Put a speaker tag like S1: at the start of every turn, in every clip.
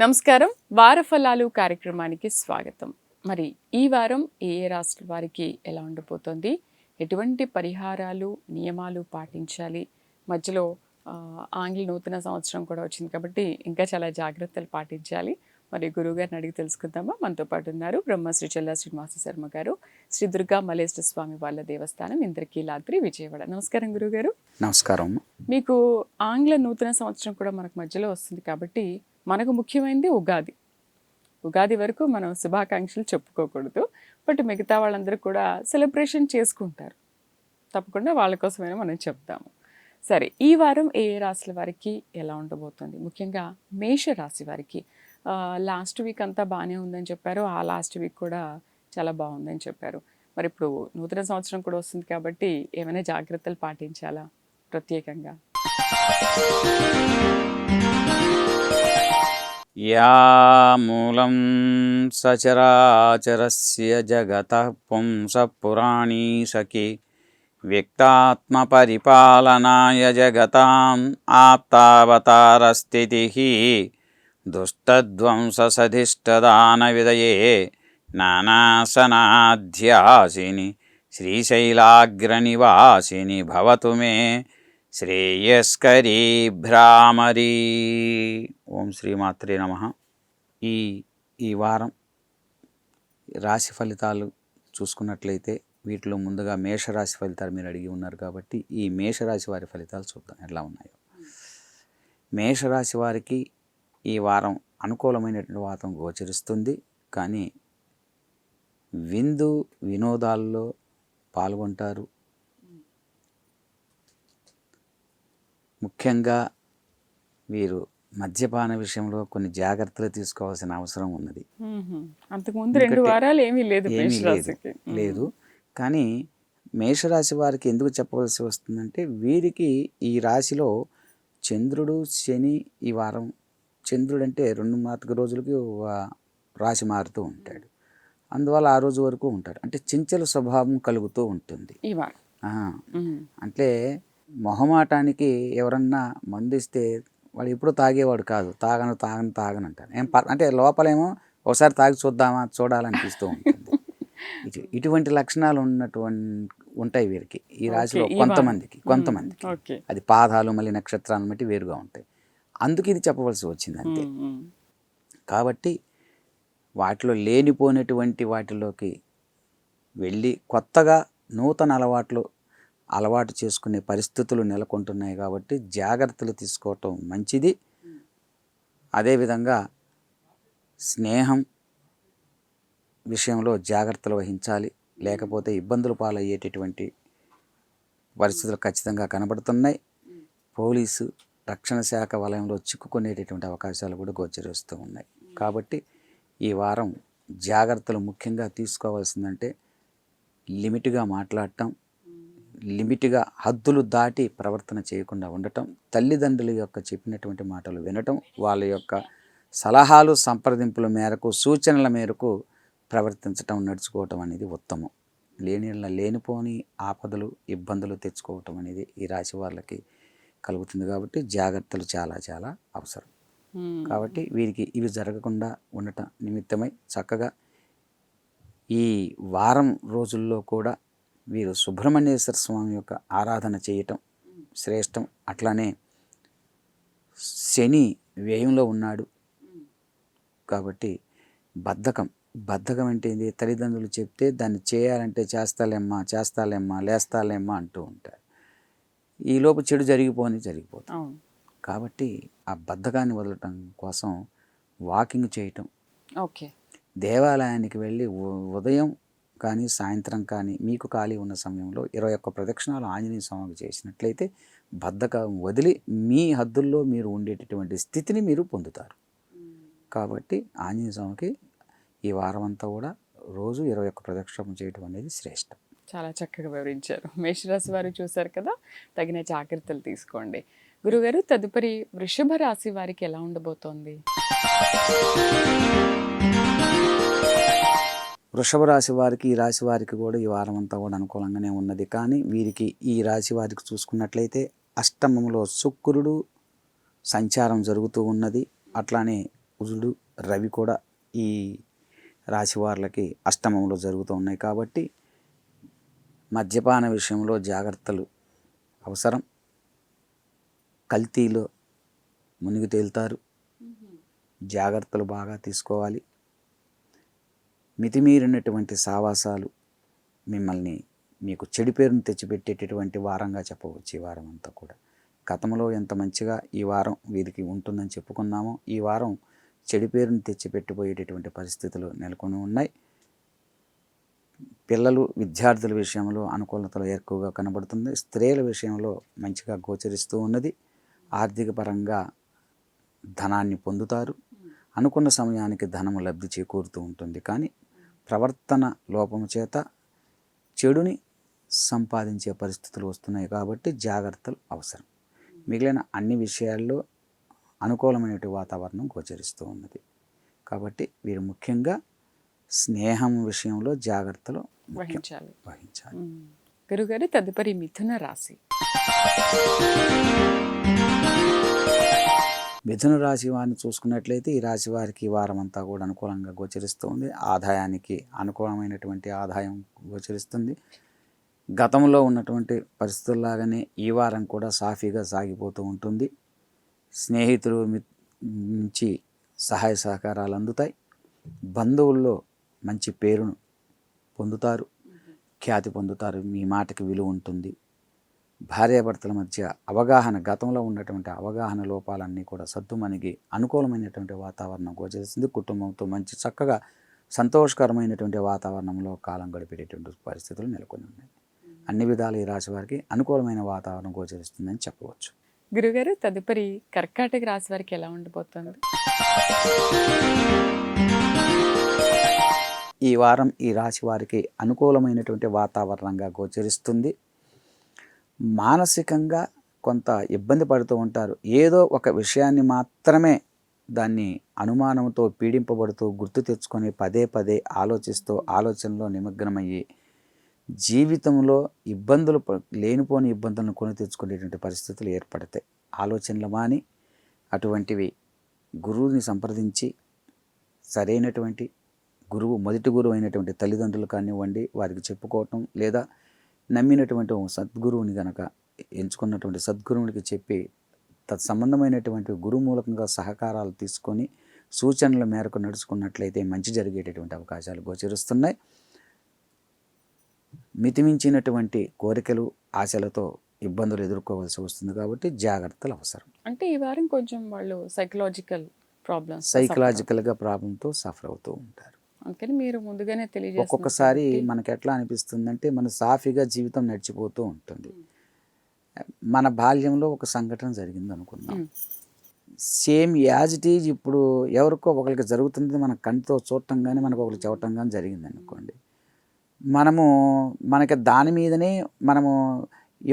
S1: నమస్కారం, వారఫలాలు కార్యక్రమానికి స్వాగతం. మరి ఈ వారం ఏ ఏ రాష్ట్రాల వారికి ఎలా ఉండబోతోంది, ఎటువంటి పరిహారాలు నియమాలు పాటించాలి, మధ్యలో ఆంగ్ల నూతన సంవత్సరం కూడా వచ్చింది కాబట్టి ఇంకా చాలా జాగ్రత్తలు పాటించాలి. మరి గురువుగారిని అడిగి తెలుసుకుందామా? మనతో పాటు ఉన్నారు బ్రహ్మశ్రీ చెల్లా శ్రీనివాస శర్మ గారు, శ్రీ దుర్గా మల్లేశ్వర స్వామి వాళ్ళ దేవస్థానం, ఇంద్రకీలాద్రి, విజయవాడ. నమస్కారం గురువుగారు.
S2: నమస్కారం.
S1: మీకు ఆంగ్ల నూతన సంవత్సరం కూడా మనకు మధ్యలో వస్తుంది కాబట్టి మనకు ముఖ్యమైనది ఉగాది. ఉగాది వరకు మనం శుభాకాంక్షలు చెప్పుకోకూడదు, బట్ మిగతా వాళ్ళందరూ కూడా సెలబ్రేషన్ చేసుకుంటారు. తప్పకుండా వాళ్ళ కోసమైనా మనం చెప్తాము. సరే, ఈ వారం ఏ ఏ రాశుల వారికి ఎలా ఉండబోతుంది? ముఖ్యంగా మేషరాశి వారికి లాస్ట్ వీక్ అంతా బాగానే ఉందని చెప్పారు, ఆ లాస్ట్ వీక్ కూడా చాలా బాగుందని చెప్పారు. మరి ఇప్పుడు నూతన సంవత్సరం కూడా వస్తుంది కాబట్టి ఏమైనా జాగ్రత్తలు పాటించాలా ప్రత్యేకంగా?
S2: యా మూలం సచరాచరస్య జగతః పుంస పురాణీ సఖి వ్యక్తాత్మ పరిపాలనాయ జగతాం ఆప్తావతారస్థితిః దుష్టధ్వంస సధిష్టదాన విదయే నానాసనాధ్యాసిని శ్రీశైలాగ్రనివాసిని భవతు మే శ్రేయస్కరీ భ్రామరీ. ఓం శ్రీమాత్రే నమః. ఈ వారం రాశి ఫలితాలు చూసుకున్నట్లయితే వీటిలో ముందుగా మేషరాశి ఫలితాలు మీరు అడిగి ఉన్నారు కాబట్టి ఈ మేషరాశి వారి ఫలితాలు చూద్దాం ఎట్లా ఉన్నాయో. మేషరాశి వారికి ఈ వారం అనుకూలమైనటువంటి వాతం గోచరిస్తుంది, కానీ విందు వినోదాల్లో పాల్గొంటారు. ముఖ్యంగా వీరు మద్యపాన విషయంలో కొన్ని జాగ్రత్తలు తీసుకోవాల్సిన అవసరం ఉన్నది.
S1: అంతకుముందు 2 వారాలు ఏమీ
S2: లేదు. కానీ మేషరాశి వారికి ఎందుకు చెప్పవలసి వస్తుందంటే, వీరికి ఈ రాశిలో చంద్రుడు శని ఈ వారం, చంద్రుడు అంటే 2-4 రోజులకి రాశి మారుతూ ఉంటాడు, అందువల్ల ఆ రోజు వరకు ఉంటాడు. అంటే చంచల స్వభావం కలుగుతూ ఉంటుంది ఈ వారం. అంటే మొహమాటానికి ఎవరన్నా మందిస్తే వాడు ఎప్పుడు తాగేవాడు కాదు, తాగను అంటారు. అంటే లోపలేమో ఒకసారి తాగి చూడాలనిపిస్తూ ఉంటుంది. ఇటువంటి లక్షణాలు ఉంటాయి వీరికి ఈ రాశిలో కొంతమందికి. అది పాదాలు మళ్ళీ నక్షత్రాలను బట్టి వేరుగా ఉంటాయి. అందుకు ఇది చెప్పవలసి వచ్చింది అంతే. కాబట్టి వాటిలో లేనిపోయినటువంటి వాటిలోకి వెళ్ళి కొత్తగా నూతన అలవాటు చేసుకునే పరిస్థితులు నెలకొంటున్నాయి కాబట్టి జాగ్రత్తలు తీసుకోవటం మంచిది. అదేవిధంగా స్నేహం విషయంలో జాగ్రత్తలు వహించాలి, లేకపోతే ఇబ్బందులు పాలయ్యేటటువంటి పరిస్థితులు ఖచ్చితంగా కనబడుతున్నాయి. పోలీసు రక్షణ శాఖ వలయంలో చిక్కుకునేటటువంటి అవకాశాలు కూడా గోచరిస్తూ ఉన్నాయి. కాబట్టి ఈ వారం జాగ్రత్తలు ముఖ్యంగా తీసుకోవాల్సిందంటే లిమిట్గా మాట్లాడటం, లిమిట్గా హద్దులు దాటి ప్రవర్తన చేయకుండా ఉండటం, తల్లిదండ్రుల యొక్క చెప్పినటువంటి మాటలు వినటం, వాళ్ళ యొక్క సలహాలు సంప్రదింపుల మేరకు సూచనల మేరకు ప్రవర్తించటం, నడుచుకోవటం అనేది ఉత్తమం. లేనిపోని ఆపదలు ఇబ్బందులు తెచ్చుకోవటం అనేది ఈ రాశి వాళ్ళకి కలుగుతుంది. కాబట్టి జాగ్రత్తలు చాలా చాలా అవసరం. కాబట్టి వీరికి ఇవి జరగకుండా ఉండటం నిమిత్తమై చక్కగా ఈ వారం రోజుల్లో కూడా వీరు సుబ్రహ్మణ్యేశ్వర స్వామి యొక్క ఆరాధన చేయటం శ్రేష్టం. అట్లానే శని వ్యయంలో ఉన్నాడు కాబట్టి బద్ధకం అంటే ఏంటి? తల్లిదండ్రులు చెప్తే దాన్ని చేయాలంటే చేస్తాలేమ్మా లేస్తాలేమ్మా అంటూ ఉంటారు. ఈలోపు చెడు జరిగిపోతుంది. కాబట్టి ఆ బద్ధకాన్ని వదలటం కోసం వాకింగ్ చేయటం, దేవాలయానికి వెళ్ళి ఉదయం కానీ సాయంత్రం కానీ మీకు ఖాళీ ఉన్న సమయంలో 21 ప్రదక్షిణాలు ఆంజనేయ స్వామికి చేసినట్లయితే బద్ధకం వదిలి మీ హద్దుల్లో మీరు ఉండేటటువంటి స్థితిని మీరు పొందుతారు. కాబట్టి ఆంజనేయ స్వామికి ఈ వారం అంతా కూడా రోజు 21 ప్రదక్షిణం చేయడం అనేది శ్రేష్టం.
S1: చాలా చక్కగా వివరించారు. మేషరాశి వారు చూశారు కదా, తగిన జాగ్రత్తలు తీసుకోండి. గురుగారు, తదుపరి వృషభ రాశి వారికి ఎలా ఉండబోతోంది?
S2: వృషభ రాశి వారికి, ఈ రాశి వారికి కూడా ఈ వారం అంతా కూడా అనుకూలంగానే ఉన్నది. కానీ వీరికి ఈ రాశి వారికి చూసుకున్నట్లయితే అష్టమంలో శుక్రుడు సంచారం జరుగుతూ ఉన్నది. అట్లానే కుజుడు, రవి కూడా ఈ రాశి వారికి అష్టమంలో జరుగుతూ ఉన్నాయి. కాబట్టి మద్యపాన విషయంలో జాగ్రత్తలు అవసరం. కల్తీలో మునిగి తేలుతారు, జాగ్రత్తలు బాగా తీసుకోవాలి. మితిమీరినటువంటి సావాసాలు మిమ్మల్ని మీకు చెడు పేరును తెచ్చిపెట్టేటటువంటి వారంగా చెప్పవచ్చు ఈ వారం అంతా కూడా. గతంలో ఎంత మంచిగా ఈ వారం వీరికి ఉంటుందని చెప్పుకున్నామో, ఈ వారం చెడు పేరును తెచ్చిపెట్టిపోయేటటువంటి పరిస్థితులు నెలకొని ఉన్నాయి. పిల్లలు, విద్యార్థుల విషయంలో అనుకూలతలు ఎక్కువగా కనబడుతుంది. స్త్రీల విషయంలో మంచిగా గోచరిస్తూ ఉన్నది. ఆర్థిక పరంగా ధనాన్ని పొందుతారు. అనుకున్న సమయానికి ధనము లబ్ధి చేకూరుతూ ఉంటుంది. కానీ ప్రవర్తన లోపము చేత చెడుని సంపాదించే పరిస్థితులు వస్తున్నాయి. కాబట్టి జాగ్రత్తలు అవసరం. మిగిలిన అన్ని విషయాల్లో అనుకూలమైన వాతావరణం గోచరిస్తూ ఉన్నది. కాబట్టి వీరు ముఖ్యంగా స్నేహం విషయంలో జాగ్రత్తలు వహించాలి.
S1: గురుగారు, తదుపరి మిథున రాశి.
S2: మిథున రాశి వారిని చూసుకున్నట్లయితే ఈ రాశి వారికి ఈ వారం అంతా కూడా అనుకూలంగా గోచరిస్తుంది. ఆదాయానికి అనుకూలమైనటువంటి ఆదాయం గోచరిస్తుంది. గతంలో ఉన్నటువంటి పరిస్థితుల్లాగానే ఈ వారం కూడా సాఫీగా సాగిపోతూ ఉంటుంది. స్నేహితులు నుంచి సహాయ సహకారాలు అందుతాయి. బంధువుల్లో మంచి పేరును పొందుతారు, ఖ్యాతి పొందుతారు. మీ మాటకి విలువ ఉంటుంది. భార్యాభర్తల మధ్య అవగాహన, గతంలో ఉన్నటువంటి అవగాహన లోపాలన్నీ కూడా సద్దుమణిగి అనుకూలమైనటువంటి వాతావరణం గోచరిస్తుంది. కుటుంబంతో మంచి చక్కగా సంతోషకరమైనటువంటి వాతావరణంలో కాలం గడిపేటటువంటి పరిస్థితులు నెలకొని ఉన్నాయి. అన్ని విధాలు ఈ రాశి వారికి అనుకూలమైన వాతావరణం గోచరిస్తుందని చెప్పవచ్చు.
S1: గురుగారు, తదుపరి కర్కాటక రాశి వారికి ఎలా ఉండబోతుంది?
S2: ఈ వారం ఈ రాశి వారికి అనుకూలమైనటువంటి వాతావరణంగా గోచరిస్తుంది. మానసికంగా కొంత ఇబ్బంది పడుతూ ఉంటారు. ఏదో ఒక విషయాన్ని మాత్రమే దాన్ని అనుమానంతో పీడింపబడుతూ గుర్తు తెచ్చుకొని పదే పదే ఆలోచనలో నిమగ్నమయ్యి జీవితంలో లేనిపోని ఇబ్బందులను కొని తెచ్చుకునేటువంటి పరిస్థితులు ఏర్పడతాయి. ఆలోచనలు మాని అటువంటివి గురువుని సంప్రదించి సరైనటువంటి గురువు, మొదటి గురువు అయినటువంటి తల్లిదండ్రులు కానివ్వండి, వారికి చెప్పుకోవటం, లేదా నమ్మినటువంటి సద్గురువుని గనక ఎంచుకున్నటువంటి సద్గురువునికి చెప్పి తత్సంబంధమైనటువంటి గురువు మూలకంగా సహకారాలు తీసుకొని సూచనల మేరకు నడుచుకున్నట్లయితే మంచి జరిగేటటువంటి అవకాశాలు గోచరిస్తున్నాయి. మితిమించినటువంటి కోరికలు, ఆశలతో ఇబ్బందులు ఎదుర్కోవాల్సి వస్తుంది. కాబట్టి జాగ్రత్తలు అవసరం.
S1: అంటే ఈ వారం కొంచెం వాళ్ళు
S2: సైకలాజికల్గా ప్రాబ్లంతో సఫర్ అవుతూ ఉంటారు.
S1: అందుకని మీరు ముందుగానే తెలియజేస్తారు.
S2: ఒక్కొక్కసారి మనకి ఎట్లా అనిపిస్తుందంటే మన సాఫీగా జీవితం నడిచిపోతూ ఉంటుంది. మన బాల్యంలో ఒక సంఘటన జరిగింది అనుకుందాం. సేమ్ యాజ్ ఇట్ ఈజ్ ఇప్పుడు ఎవరికో ఒకరికి జరుగుతుంది, మన కంటితో చూడటం కానీ మనకు ఒకరికి చెప్పటం కానీ జరిగింది అనుకోండి. మనకి దాని మీదనే మనము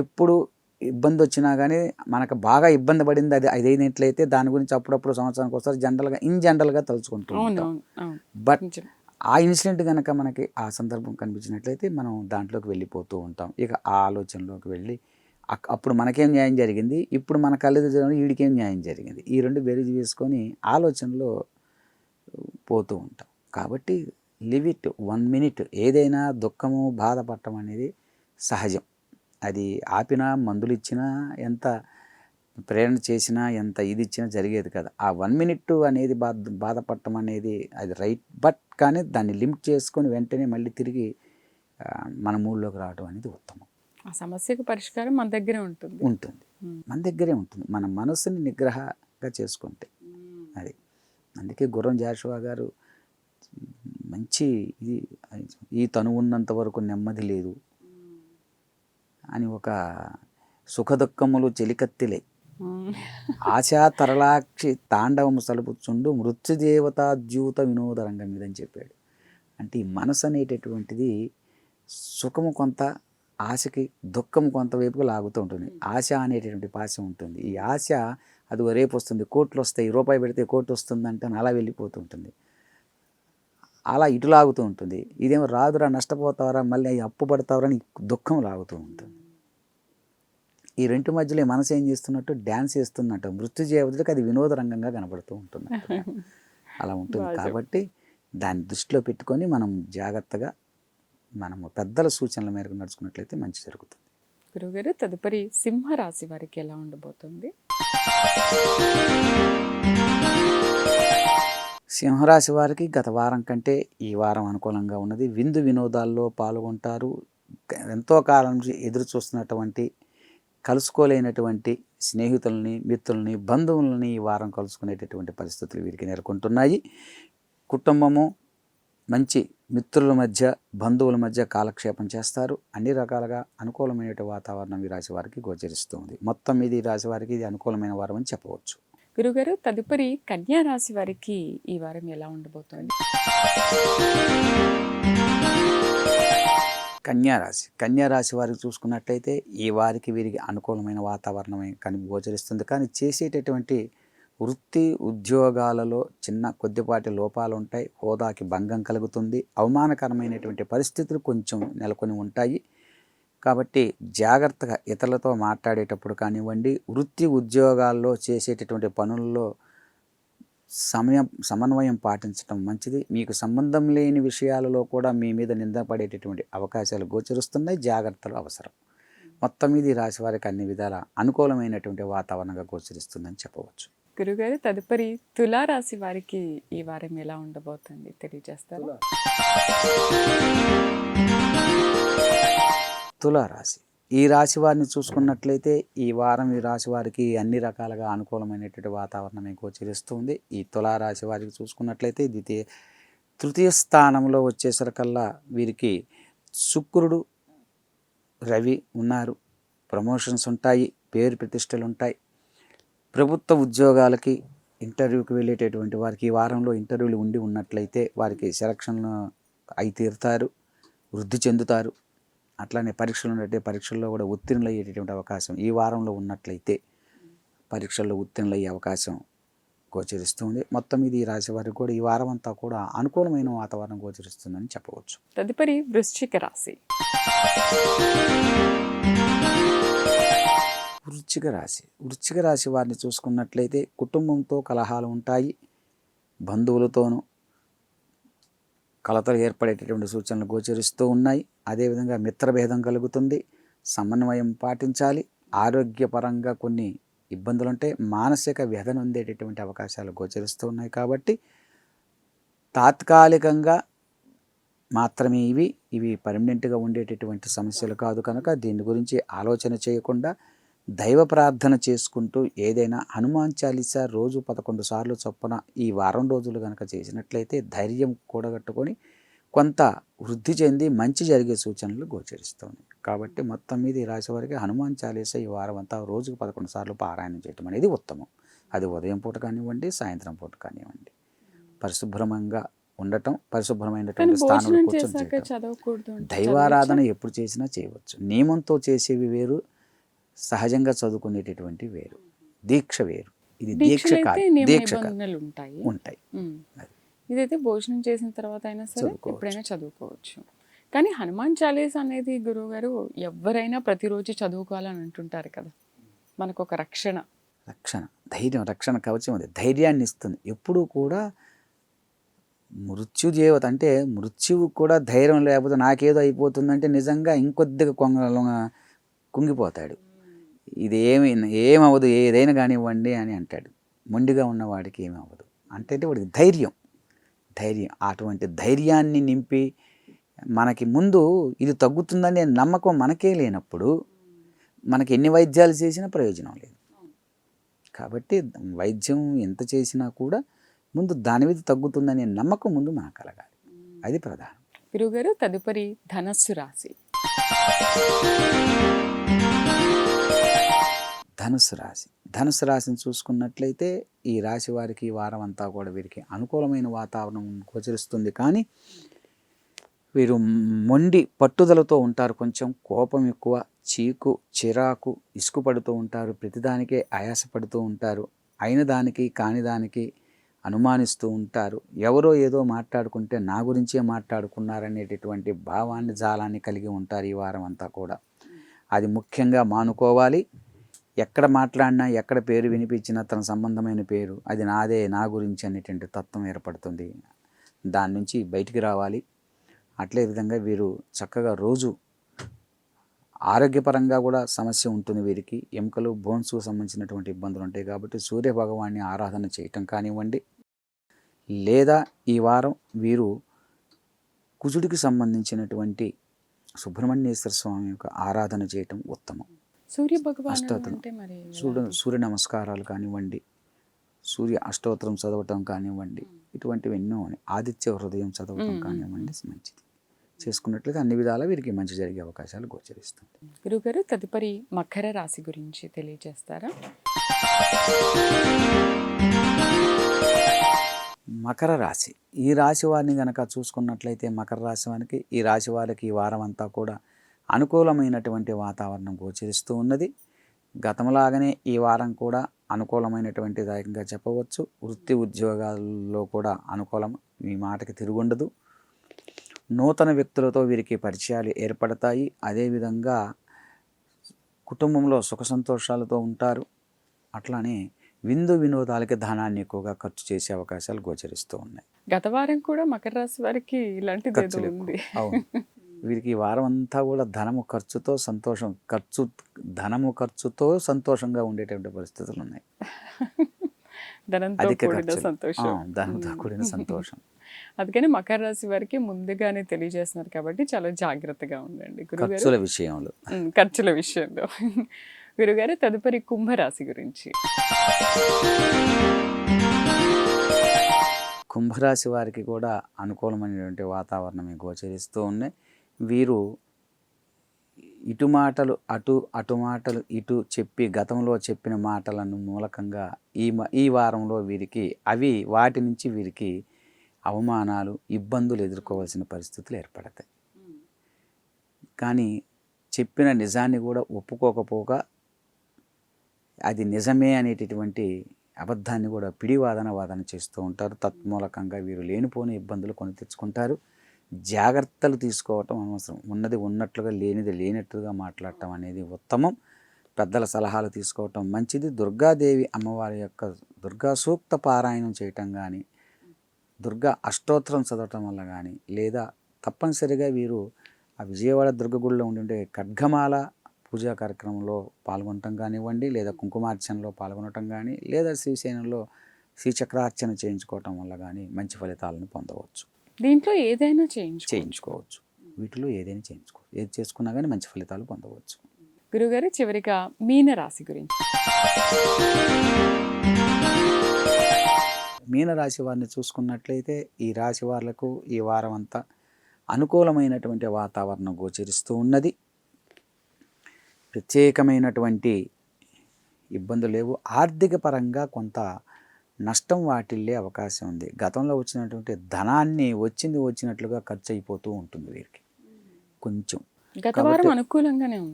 S2: ఎప్పుడు ఇబ్బంది వచ్చినా కానీ మనకు బాగా ఇబ్బంది పడింది అది అయినట్లయితే దాని గురించి అప్పుడప్పుడు సంవత్సరానికి ఒకసారి జనరల్గా తలుచుకుంటూ ఉంటాం. బట్ ఆ ఇన్సిడెంట్ కనుక మనకి ఆ సందర్భం కనిపించినట్లయితే మనం దాంట్లోకి వెళ్ళిపోతూ ఉంటాం. ఇక ఆ ఆలోచనలోకి వెళ్ళి అప్పుడు మనకేం న్యాయం జరిగింది, ఇప్పుడు మన కళ్ళెదురు జరిగిన వీడికేం న్యాయం జరిగింది, ఈ రెండు బేరీజు వేసుకొని ఆలోచనలో పోతూ ఉంటాం. కాబట్టి లివ్ ఇట్ 1 minute. ఏదైనా దుఃఖము, బాధపడటం అనేది సహజం. అది ఆపినా, మందులు ఇచ్చినా, ఎంత ప్రేరణ చేసినా, ఎంత ఇది ఇచ్చినా జరిగేది కదా. ఆ 1 minute అనేది బాధపడటం అనేది అది రైట్. బట్ కానీ దాన్ని లిమిట్ చేసుకొని వెంటనే మళ్ళీ తిరిగి మన మూడ్లోకి రావడం అనేది ఉత్తమం.
S1: ఆ సమస్యకు పరిష్కారం మన దగ్గరే ఉంటుంది.
S2: మన దగ్గరే ఉంటుంది, మన మనసుని నిగ్రహంగా చేసుకుంటే. అది అందుకే గుర్రం జాషువా గారు మంచి ఈ తను ఉన్నంత వరకు నెమ్మది లేదు అని ఒక సుఖదుఖములు చెలికత్తిలే ఆశా తరలాక్షి తాండవము సలుపుచుండు మృత్యుదేవతాద్యూత వినోదరంగం మీదని చెప్పాడు. అంటే ఈ మనసు అనేటటువంటిది సుఖము కొంత, ఆశకి దుఃఖము కొంత వైపుకు లాగుతూ ఉంటుంది. ఆశ అనేటటువంటి పాశ ఉంటుంది. ఈ ఆశ అది రేపు వస్తుంది, కోట్లు వస్తాయి, రూపాయి పెడితే కోట్లు వస్తుందంటే అలా వెళ్ళిపోతూ ఉంటుంది. అలా ఇటు లాగుతూ ఉంటుంది. ఇదేమో రాదురా, నష్టపోతావరా, మళ్ళీ అప్పు పడతావరా అని దుఃఖం లాగుతూ ఉంటుంది. ఈ రెంటి మధ్యలో ఈ మనసు ఏం చేస్తున్నట్టు డ్యాన్స్ చేస్తున్నట్టు, మృత్యుజేవతకి అది వినోద రంగంగా కనబడుతూ ఉంటుంది. అలా ఉంటుంది. కాబట్టి దాన్ని దృష్టిలో పెట్టుకొని మనం జాగ్రత్తగా మనము పెద్దల సూచనల మేరకు నడుచుకున్నట్లయితే మంచి జరుగుతుంది.
S1: గురువుగారు, తదుపరి సింహరాశి వారికి ఎలా ఉండబోతుంది?
S2: సింహరాశి వారికి గత వారం కంటే ఈ వారం అనుకూలంగా ఉన్నది. విందు వినోదాల్లో పాల్గొంటారు. ఎంతో కాలం నుంచి ఎదురు చూస్తున్నటువంటి, కలుసుకోలేనటువంటి స్నేహితులని, మిత్రులని, బంధువులని ఈ వారం కలుసుకునేటటువంటి పరిస్థితులు వీరికి నెలకొంటున్నాయి. కుటుంబము, మంచి మిత్రుల మధ్య, బంధువుల మధ్య కాలక్షేపం చేస్తారు. అన్ని రకాలుగా అనుకూలమైన వాతావరణం ఈ రాశి వారికి గోచరిస్తుంది. మొత్తం మీద ఈ రాశి వారికి ఇది అనుకూలమైన వారం అని చెప్పవచ్చు.
S1: గురుగారు, తదుపరి కన్యా రాశి వారికి ఈ వారం ఎలా ఉండబోతుంది?
S2: కన్యారాశి వారికి చూసుకున్నట్లయితే ఈ వారికి వీరికి అనుకూలమైన వాతావరణమే గోచరిస్తుంది. కానీ చేసేటటువంటి వృత్తి ఉద్యోగాలలో చిన్న కొద్దిపాటి లోపాలు ఉంటాయి. హోదాకి భంగం కలుగుతుంది. అవమానకరమైనటువంటి పరిస్థితులు కొంచెం నెలకొని ఉంటాయి. కాబట్టి జాగ్రత్తగా ఇతరులతో మాట్లాడేటప్పుడు కానివ్వండి, వృత్తి ఉద్యోగాల్లో చేసేటటువంటి పనుల్లో సమన్వయం పాటించడం మంచిది. మీకు సంబంధం లేని విషయాలలో కూడా మీ మీద నిందపడేటటువంటి అవకాశాలు గోచరిస్తున్నాయి. జాగ్రత్తలు అవసరం. మొత్తం మీద ఈ రాశి వారికి అన్ని విధాల అనుకూలమైనటువంటి వాతావరణంగా గోచరిస్తుందని చెప్పవచ్చు.
S1: గురుగారు, తదుపరి తులారాశి వారికి ఈ వారం ఎలా ఉండబోతుంది తెలియజేస్తారు?
S2: తులారాశి, ఈ రాశి వారిని చూసుకున్నట్లయితే ఈ వారం ఈ రాశి వారికి అన్ని రకాలుగా అనుకూలమైనటువంటి వాతావరణమే గోచరిస్తుంది. ఈ తులారాశి వారికి చూసుకున్నట్లయితే తృతీయ స్థానంలో వచ్చేసరికల్లా వీరికి శుక్రుడు, రవి ఉన్నారు. ప్రమోషన్స్ ఉంటాయి, పేరు ప్రతిష్టలు ఉంటాయి. ప్రభుత్వ ఉద్యోగాలకి ఇంటర్వ్యూకి వెళ్ళేటటువంటి వారికి ఈ వారంలో ఇంటర్వ్యూలు ఉన్నట్లయితే వారికి సెలక్షన్లు అయి తీరుతారు, వృద్ధి చెందుతారు. అట్లానే పరీక్షలు ఉన్నట్టే పరీక్షల్లో కూడా ఉత్తీర్ణులు అయ్యేటటువంటి అవకాశం ఈ వారంలో ఉన్నట్లయితే పరీక్షల్లో ఉత్తీర్ణులు అయ్యే అవకాశం గోచరిస్తుంది. మొత్తం ఇది ఈ రాశి వారికి కూడా ఈ వారం అంతా కూడా అనుకూలమైన వాతావరణం గోచరిస్తుందని చెప్పవచ్చు.
S1: తదుపరి వృశ్చిక రాశి.
S2: వృశ్చిక రాశి వారిని చూసుకున్నట్లయితే కుటుంబంతో కలహాలు ఉంటాయి. బంధువులతోనూ కలతలు ఏర్పడేటటువంటి సూచనలు గోచరిస్తూ ఉన్నాయి. అదేవిధంగా మిత్రభేదం కలుగుతుంది. సమన్వయం పాటించాలి. ఆరోగ్యపరంగా కొన్ని ఇబ్బందులు ఉంటే మానసిక వ్యధ నొందేటటువంటి అవకాశాలు గోచరిస్తూ ఉన్నాయి. కాబట్టి తాత్కాలికంగా మాత్రమే ఇవి పర్మనెంట్గా ఉండేటటువంటి సమస్యలు కాదు కనుక దీని గురించి ఆలోచన చేయకుండా దైవ ప్రార్థన చేసుకుంటూ ఏదైనా హనుమాన్ చాలీసా రోజు 11 సార్లు చొప్పున ఈ వారం రోజులు కనుక చేసినట్లయితే ధైర్యం కూడగట్టుకొని కొంత వృద్ధి చెంది మంచి జరిగే సూచనలు గోచరిస్తుంది. కాబట్టి మొత్తం మీద ఈ రాశి వారికి హనుమాన్ చాలీసా ఈ వారం అంతా రోజుకు 11 సార్లు పారాయణం చేయటం అనేది ఉత్తమం. అది ఉదయం పూట కానివ్వండి, సాయంత్రం పూట కానివ్వండి. పరిశుభ్రంగా ఉండటం, పరిశుభ్రమైనటువంటి స్థానంలో కూర్చొని దైవారాధన ఎప్పుడు చేసినా చేయవచ్చు. నియమంతో చేసేవి వేరు, సహజంగా చదువుకునేటటువంటి వేరు. దీక్ష వేరు. ఇది దీక్ష కాదు, దీక్ష ఉంటాయి.
S1: ఇదైతే భోజనం చేసిన తర్వాత అయినా సరే ఎప్పుడైనా చదువుకోవచ్చు. కానీ హనుమాన్ చాలీస అనేది గురువు గారు ఎవరైనా ప్రతిరోజు చదువుకోవాలని అంటుంటారు కదా, మనకు ఒక రక్షణ
S2: ధైర్యం, రక్షణ కవచం ఉంది. ధైర్యాన్ని ఇస్తుంది. ఎప్పుడూ కూడా మృత్యుజేవత అంటే మృత్యువు కూడా ధైర్యం లేకపోతే నాకేదో అయిపోతుందంటే నిజంగా ఇంకొద్దిగా కుంగిపోతాడు. ఇది ఏమవ్వదు, ఏదైనా కానివ్వండి అని అంటాడు. మొండిగా ఉన్నవాడికి ఏమవ్వదు అంటే వాడికి ధైర్యం. అటువంటి ధైర్యాన్ని నింపి మనకి ముందు ఇది తగ్గుతుందనే నమ్మకం మనకే లేనప్పుడు మనకి ఎన్ని వైద్యాలు చేసినా ప్రయోజనం లేదు. కాబట్టి వైద్యం ఎంత చేసినా కూడా ముందు దాని మీద తగ్గుతుందనే నమ్మకం ముందు మనకు కలగాలి. అది ప్రధానం.
S1: గురువుగారు, తదుపరి ధనస్సు రాశి.
S2: ధనుసు రాశిని చూసుకున్నట్లయితే ఈ రాశి వారికి ఈ వారం అంతా కూడా వీరికి అనుకూలమైన వాతావరణం గోచరిస్తుంది. కానీ వీరు మొండి పట్టుదలతో ఉంటారు. కొంచెం కోపం ఎక్కువ, చీకు చిరాకు, ఇసుకు పడుతూ ఉంటారు. ప్రతిదానికే ఆయాసపడుతూ ఉంటారు. అయిన దానికి కాని దానికి అనుమానిస్తూ ఉంటారు. ఎవరో ఏదో మాట్లాడుకుంటే నా గురించే మాట్లాడుకున్నారనేటటువంటి భావాన్ని జాలాన్ని కలిగి ఉంటారు ఈ వారం అంతా కూడా. అది ముఖ్యంగా మానుకోవాలి. ఎక్కడ మాట్లాడినా ఎక్కడ పేరు వినిపించినా తన సంబంధమైన పేరు అది నాదే, నా గురించి అనేటువంటి తత్వం ఏర్పడుతుంది. దాని నుంచి బయటికి రావాలి. అట్లే విధంగా వీరు చక్కగా రోజు ఆరోగ్యపరంగా కూడా సమస్య ఉంటుంది వీరికి. ఎముకలు బోన్స్కు సంబంధించినటువంటి ఇబ్బందులు ఉంటాయి కాబట్టి సూర్య భగవాన్ని ఆరాధన చేయటం కానివ్వండి, లేదా ఈ వారం వీరు కుజుడికి సంబంధించినటువంటి సుబ్రహ్మణ్యేశ్వర స్వామి యొక్క ఆరాధన చేయటం ఉత్తమం.
S1: సూర్య భగవాన్
S2: అష్టోత్తరం
S1: అంటే మరి
S2: సూర్య నమస్కారాలు కానివ్వండి, సూర్య అష్టోత్తరం చదవటం కానివ్వండి, ఇటువంటివి ఎన్నో ఆదిత్య హృదయం చదవటం కానివ్వండి మంచిది. చేసుకున్నట్లయితే అన్ని విధాలా వీరికి మంచి జరిగే అవకాశాలు గోచరిస్తుంది.
S1: గురుగారు, తదుపరి మకర రాశి గురించి తెలియజేస్తారా?
S2: మకర రాశి, ఈ రాశి వారిని కనుక చూసుకున్నట్లయితే మకర రాశి వారికి ఈ రాశి వారికి ఈ వారం అంతా కూడా అనుకూలమైనటువంటి వాతావరణం గోచరిస్తూ ఉన్నది. గతంలాగానే ఈ వారం కూడా అనుకూలమైనటువంటి దాయకంగా చెప్పవచ్చు. వృత్తి ఉద్యోగాల్లో కూడా అనుకూలం, ఈ మాటకి తిరుగుండదు. నూతన వ్యక్తులతో వీరికి పరిచయాలు ఏర్పడతాయి. అదేవిధంగా కుటుంబంలో సుఖ సంతోషాలతో ఉంటారు. అట్లానే విందు వినోదాలకి ధనాన్ని ఎక్కువగా ఖర్చు చేసే అవకాశాలు గోచరిస్తూ ఉన్నాయి.
S1: గత వారం కూడా మకర రాశి వారికి ఇలాంటిది ఏదో ఉంది.
S2: అవును, వీరికి ఈ వారం అంతా కూడా ధనము ఖర్చుతో సంతోషంగా ఉండేటువంటి పరిస్థితులు ఉన్నాయి.
S1: ధనంతో కూడిన సంతోషం.
S2: ధనంతో కూడిన సంతోషం.
S1: అందుకని మకర రాశి వారికి ముందుగానే తెలియజేస్తున్నారు కాబట్టి చాలా జాగ్రత్తగా ఉండండి గురుగారు,
S2: ఖర్చుల విషయంలో.
S1: ఖర్చుల విషయంలో. గురుగారు, తదుపరి కుంభరాశి గురించి.
S2: కుంభరాశి వారికి కూడా అనుకూలమైనటువంటి వాతావరణమే గోచరిస్తూ ఉన్నాయి. వీరు ఇటు మాటలు అటు, అటు మాటలు ఇటు చెప్పి గతంలో చెప్పిన మాటలను మూలకంగా ఈ వారంలో వీరికి వాటి నుంచి వీరికి అవమానాలు, ఇబ్బందులు ఎదుర్కోవాల్సిన పరిస్థితులు ఏర్పడతాయి. కానీ చెప్పిన నిజాన్ని కూడా ఒప్పుకోకపోగా అది నిజమే అనేటటువంటి అబద్ధాన్ని కూడా వాదన చేస్తూ ఉంటారు. తత్మూలకంగా వీరు లేనిపోని ఇబ్బందులు కొని తెచ్చుకుంటారు. జాగ్రత్తలు తీసుకోవటం అవసరం. ఉన్నది ఉన్నట్లుగా, లేనిది లేనట్లుగా మాట్లాడటం అనేది ఉత్తమం. పెద్దల సలహాలు తీసుకోవటం మంచిది. దుర్గాదేవి అమ్మవారి యొక్క దుర్గా సూక్త పారాయణం చేయటం కానీ, దుర్గా అష్టోత్తరం చదవటం వల్ల కానీ, లేదా తప్పనిసరిగా వీరు ఆ విజయవాడ దుర్గగుడిలో ఉండే ఖడ్గమాల పూజా కార్యక్రమంలో పాల్గొనటం కానివ్వండి, లేదా కుంకుమార్చనలో పాల్గొనటం కానీ, లేదా శ్రీశైలంలో శ్రీచక్రార్చన చేయించుకోవటం వల్ల కానీ మంచి ఫలితాలను పొందవచ్చు.
S1: దీంట్లో ఏదైనా
S2: చేయించుకోవచ్చు. వీటిలో ఏదైనా చేయించుకోవచ్చు. ఏది చేసుకున్నా కానీ మంచి ఫలితాలు పొందవచ్చు.
S1: గురుగారు, చివరిగా మీన రాశి గురించి.
S2: మీనరాశి వారిని చూసుకున్నట్లయితే ఈ రాశి వాళ్లకు ఈ వారం అంతా అనుకూలమైనటువంటి వాతావరణం గోచరిస్తూ ఉన్నది. ప్రత్యేకమైనటువంటి ఇబ్బందులు లేవు. ఆర్థిక పరంగా కొంత నష్టం వాటిల్లే అవకాశం ఉంది. గతంలో వచ్చినటువంటి ధనాన్ని వచ్చినట్లుగా ఖర్చు అయిపోతూ ఉంటుంది వీరికి. కొంచెం
S1: గత వారం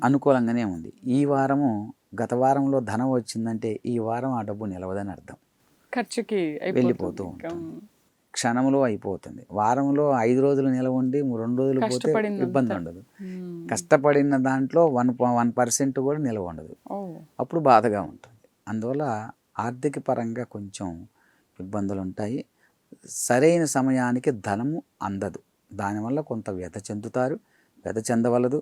S1: అనుకూలంగానే
S2: ఉంది. ఈ వారము గత వారంలో ధనం వచ్చిందంటే ఈ వారం ఆ డబ్బు నిలవదని అర్థం.
S1: ఖర్చుకి
S2: వెళ్ళిపోతూ ఉంటుంది. క్షణంలో అయిపోతుంది. వారంలో 5 రోజులు నిలవ ఉండి 2 రోజులు పోతే ఇబ్బంది ఉండదు. కష్టపడిన దాంట్లో 1% కూడా నిలవ ఉండదు. అప్పుడు బాధగా ఉంటుంది. అందువల్ల ఆర్థిక పరంగా కొంచెం ఇబ్బందులు ఉంటాయి. సరైన సమయానికి ధనము అందదు. దానివల్ల కొంత వ్యధ చెందుతారు. వ్యధ చెందవలదు.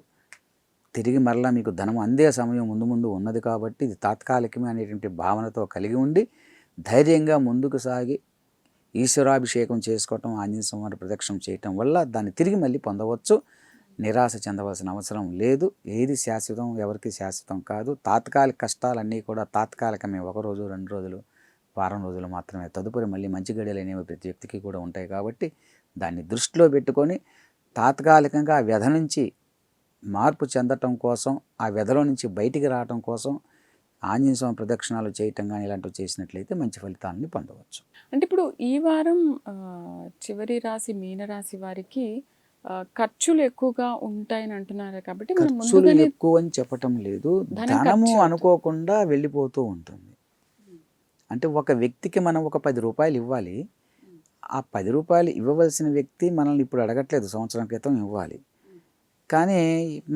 S2: తిరిగి మరలా మీకు ధనం అందే సమయం ముందు ఉన్నది కాబట్టి ఇది తాత్కాలికమే అనేటువంటి భావనతో కలిగి ఉండి ధైర్యంగా ముందుకు సాగి ఈశ్వరాభిషేకం చేసుకోవటం, ఆంజనేయ స్వామి ప్రదక్షిణం చేయటం వల్ల దాన్ని తిరిగి మళ్ళీ పొందవచ్చు. నిరాశ చెందవలసిన అవసరం లేదు. ఏది శాశ్వతం, ఎవరికి శాశ్వతం కాదు. తాత్కాలిక కష్టాలన్నీ కూడా తాత్కాలికమే. 1 రోజు, 2 రోజులు, వారం రోజులు మాత్రమే. తదుపరి మళ్ళీ మంచి గడియలు అనేవి ప్రతి వ్యక్తికి కూడా ఉంటాయి కాబట్టి దాన్ని దృష్టిలో పెట్టుకొని తాత్కాలికంగా ఆ వ్యధ నుంచి మార్పు చెందటం కోసం, ఆ వ్యధలో నుంచి బయటికి రావటం కోసం ఆంజనేయ స్వామి ప్రదక్షిణాలు చేయటం కానీ ఇలాంటివి చేసినట్లయితే మంచి ఫలితాలను పొందవచ్చు.
S1: అంటే ఇప్పుడు ఈ వారం చివరి రాశి మీనరాశి వారికి ఖర్చులు ఎక్కువగా ఉంటాయని అంటున్నారు కాబట్టి
S2: ఖర్చులు ఎక్కువ అని చెప్పటం లేదు. ధనము అనుకోకుండా వెళ్ళిపోతూ ఉంటుంది. అంటే ఒక వ్యక్తికి మనం ఒక 10 రూపాయలు ఇవ్వాలి. ఆ 10 రూపాయలు ఇవ్వవలసిన వ్యక్తి మనల్ని ఇప్పుడు అడగట్లేదు, సంవత్సరం క్రితం ఇవ్వాలి. కానీ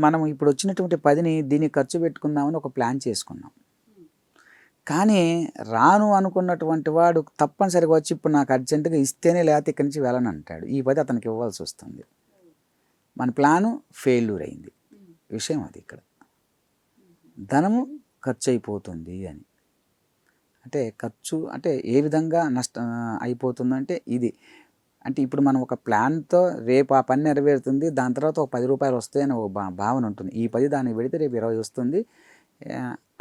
S2: మనం ఇప్పుడు వచ్చినటువంటి 10ని దీనికి ఖర్చు పెట్టుకుందామని ఒక ప్లాన్ చేసుకున్నాం. కానీ రాను అనుకున్నటువంటి వాడు తప్పనిసరిగా వచ్చి ఇప్పుడు నాకు అర్జెంటుగా ఇస్తేనే లేకపోతే ఇక్కడి నుంచి వెళ్ళను అంటాడు. ఈ 10 అతనికి ఇవ్వాల్సి వస్తుంది. మన ప్లాను ఫెయిల్యూర్ అయింది. విషయం అది ఇక్కడ. ధనము ఖర్చు అయిపోతుంది అని. అంటే ఖర్చు అంటే ఏ విధంగా అయిపోతుందంటే ఇది. అంటే ఇప్పుడు మనం ఒక ప్లాన్తో రేపు ఆ పని నెరవేరుతుంది, దాని తర్వాత ఒక 10 రూపాయలు వస్తాయని ఒక భావన ఉంటుంది. ఈ 10 దానికి పెడితే రేపు 20 వస్తుంది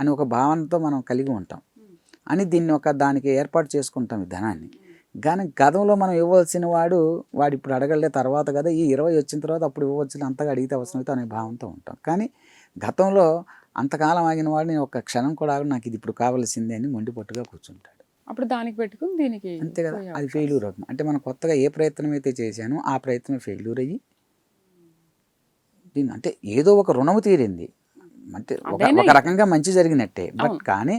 S2: అని ఒక భావనతో మనం కలిగి ఉంటాం. అని దీన్ని దానికి ఏర్పాటు చేసుకుంటాం ఈ ధనాన్ని. కానీ గతంలో మనం ఇవ్వాల్సిన వాడు ఇప్పుడు అడగలే తర్వాత కదా, ఈ 20 వచ్చిన తర్వాత అప్పుడు ఇవ్వచ్చు, అంతగా అడిగితే అవసరం అయితే అనే భావంతో ఉంటాం. కానీ గతంలో అంతకాలం ఆగిన వాడు నేను ఒక క్షణం కూడా ఆగి నాకు ఇది ఇప్పుడు కావాల్సిందే అని మొండిపట్టుగా కూర్చుంటాడు.
S1: అప్పుడు దానికి పెట్టుకుని దీనికి
S2: అంతే కదా, అది ఫెయిల్యూర్ అవుతుంది. అంటే మనం కొత్తగా ఏ ప్రయత్నం అయితే చేశానో ఆ ప్రయత్నం ఫెయిల్యూర్ అయ్యి దీన్ని అంటే ఏదో ఒక రుణము తీరింది, అంటే ఒక రకంగా మంచి జరిగినట్టే. బట్ కానీ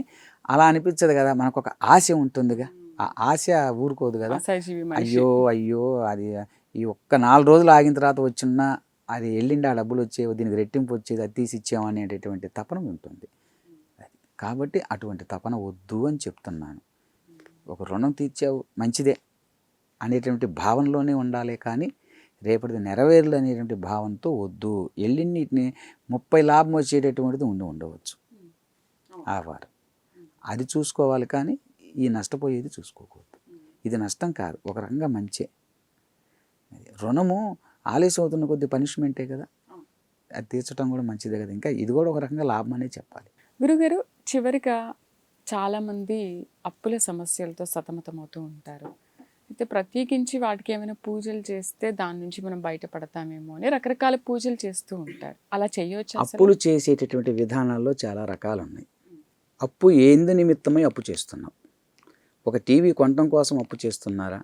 S2: అలా అనిపించదు కదా, మనకు ఒక ఆశ ఉంటుందిగా, ఆ ఆశ ఊరుకోదు కదా. అయ్యో అది ఈ ఒక్క 4 రోజులు ఆగిన తర్వాత వచ్చిన అది వెళ్ళిండి, ఆ డబ్బులు వచ్చేవి, దీనికి రెట్టింపు వచ్చేది, అది తీసి ఇచ్చాము అనేటటువంటి తపన ఉంటుంది. కాబట్టి అటువంటి తపన వద్దు అని చెప్తున్నాను. ఒక రుణం తీర్చావు మంచిదే అనేటువంటి భావనలోనే ఉండాలి, కానీ రేపటిది నెరవేరులు అనేటువంటి భావనతో వద్దు. ఎల్లిన్నిటిని 30 లాభం వచ్చేటటువంటిది ఉండవచ్చు ఆ వారం. అది చూసుకోవాలి, కానీ ఈ నష్టపోయేది చూసుకోకూడదు. ఇది నష్టం కాదు, ఒక రకంగా మంచే. రుణము ఆలస్యం అవుతున్న కొద్ది పనిష్మెంటే కదా, అది తీర్చడం కూడా మంచిదే కదా. ఇంకా ఇది కూడా ఒక రకంగా లాభం అనే చెప్పాలి.
S1: గురుగారు, చివరిగా చాలామంది అప్పుల సమస్యలతో సతమతమవుతూ ఉంటారు. అయితే ప్రత్యేకించి వాటికి ఏమైనా పూజలు చేస్తే దాని నుంచి మనం బయటపడతామేమో అని రకరకాల పూజలు చేస్తూ ఉంటారు. అలా చేయవచ్చు?
S2: అప్పులు చేసేటటువంటి విధానాల్లో చాలా రకాలు ఉన్నాయి. అప్పు ఏంది నిమిత్తమై అప్పు చేస్తున్నాం? ఒక టీవీ కొనడం కోసం అప్పు చేస్తున్నారా,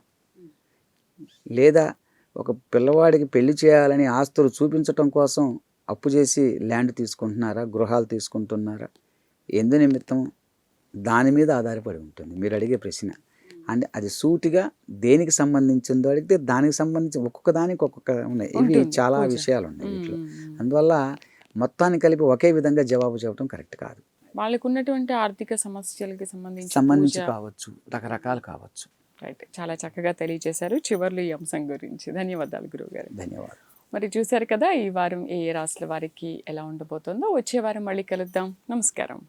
S2: లేదా ఒక పిల్లవాడికి పెళ్లి చేయాలని ఆస్తులు చూపించటం కోసం అప్పు చేసి ల్యాండ్ తీసుకుంటున్నారా, గృహాలు తీసుకుంటున్నారా? ఎందు నిమిత్తం దాని మీద ఆధారపడి ఉంటుంది మీరు అడిగే ప్రశ్న. అంటే అది సూటిగా దేనికి సంబంధించిందో అడిగితే దానికి సంబంధించి ఒక్కొక్క దానికి ఒక్కొక్క ఉన్నాయి. ఇవి చాలా విషయాలు ఉన్నాయి వీటిలో. అందువల్ల మొత్తాన్ని కలిపి ఒకే విధంగా జవాబు చెప్పడం కరెక్ట్ కాదు.
S1: వాళ్ళకు ఉన్నటువంటి ఆర్థిక సమస్యలకి సంబంధించి
S2: కావచ్చు, రకరకాలు కావచ్చు.
S1: రైట్, చాలా చక్కగా తెలియజేశారు చివర్లో ఈ అంశం గురించి. ధన్యవాదాలు గురువుగారు.
S2: ధన్యవాదాలు.
S1: మరి చూశారు కదా, ఈ వారం ఏ రాశుల వారికి ఎలా ఉండబోతుందో. వచ్చే వారం మళ్ళీ కలుద్దాం. నమస్కారం.